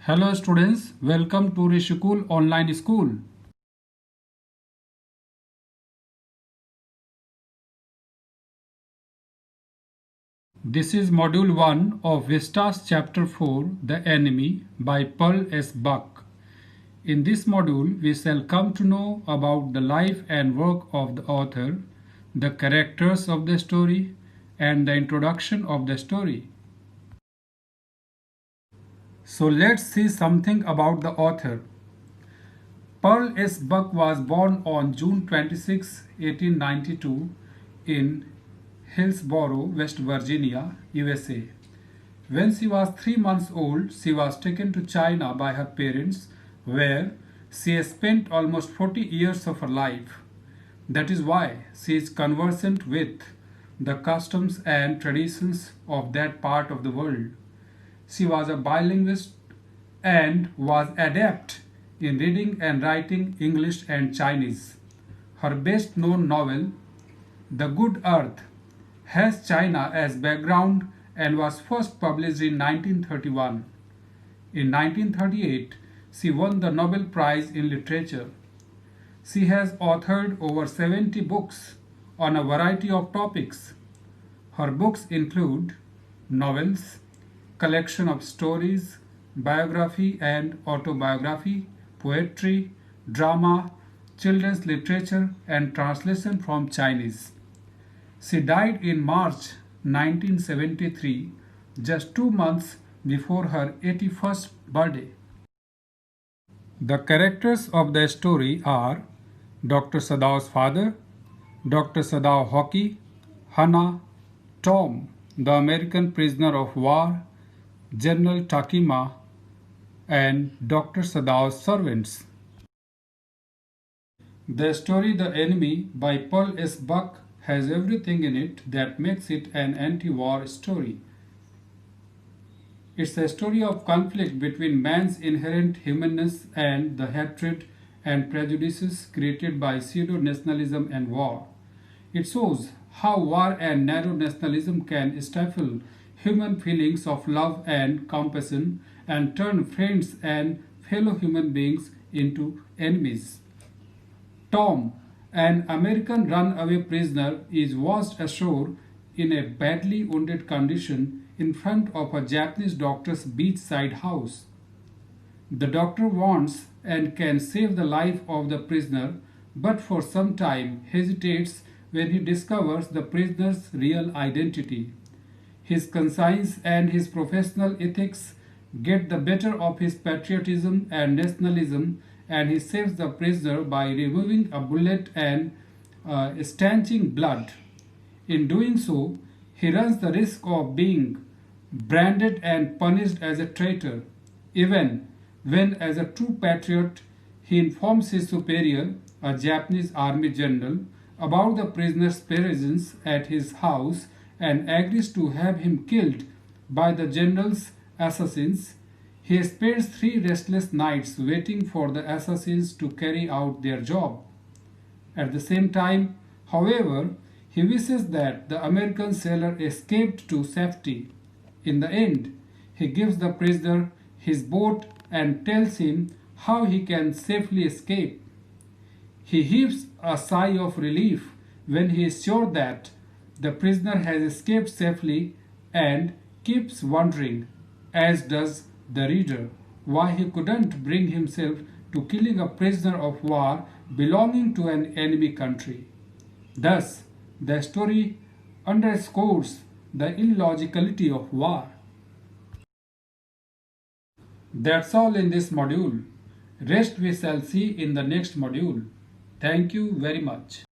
Hello students, welcome to Rishikul Online School. This is Module 1 of Vistas Chapter 4, The Enemy by Pearl S. Buck. In this module, we shall come to know about the life and work of the author, the characters of the story, and the introduction of the story. So let's see something about the author. Pearl S. Buck was born on June 26, 1892 in Hillsborough, West Virginia, USA. When she was 3 months old, she was taken to China by her parents, where she spent almost 40 years of her life. That is why she is conversant with the customs and traditions of that part of the world. She was a bilingualist and was adept in reading and writing English and Chinese. Her best known novel, The Good Earth, has China as background and was first published in 1931. In 1938, she won the Nobel Prize in Literature. She has authored over 70 books on a variety of topics. Her books include novels, collection of stories, biography and autobiography, poetry, drama, children's literature, and translation from Chinese. She died in March 1973, just 2 months before her 81st birthday. The characters of the story are Dr. Sadao's father, Dr. Sadao Hockey, Hannah, Tom, the American prisoner of war, General Takima, and Dr. Sadao's servants. The story The Enemy by Pearl S. Buck has everything in it that makes it an anti-war story. It's a story of conflict between man's inherent humanness and the hatred and prejudices created by pseudo-nationalism and war. It shows how war and narrow nationalism can stifle human feelings of love and compassion and turn friends and fellow human beings into enemies. Tom, an American runaway prisoner, is washed ashore in a badly wounded condition in front of a Japanese doctor's beachside house. The doctor wants and can save the life of the prisoner, but for some time hesitates when he discovers the prisoner's real identity. His conscience and his professional ethics get the better of his patriotism and nationalism, and he saves the prisoner by removing a bullet and stanching blood. In doing so, he runs the risk of being branded and punished as a traitor, even when, as a true patriot, he informs his superior, a Japanese army general, about the prisoner's presence at his house and agrees to have him killed by the general's assassins. He spends 3 restless nights waiting for the assassins to carry out their job. At the same time, however, he wishes that the American sailor escaped to safety. In the end, he gives the prisoner his boat and tells him how he can safely escape. He heaves a sigh of relief when he is sure that the prisoner has escaped safely and keeps wondering, as does the reader, why he couldn't bring himself to killing a prisoner of war belonging to an enemy country. Thus, the story underscores the illogicality of war. That's all in this module. Rest we shall see in the next module. Thank you very much.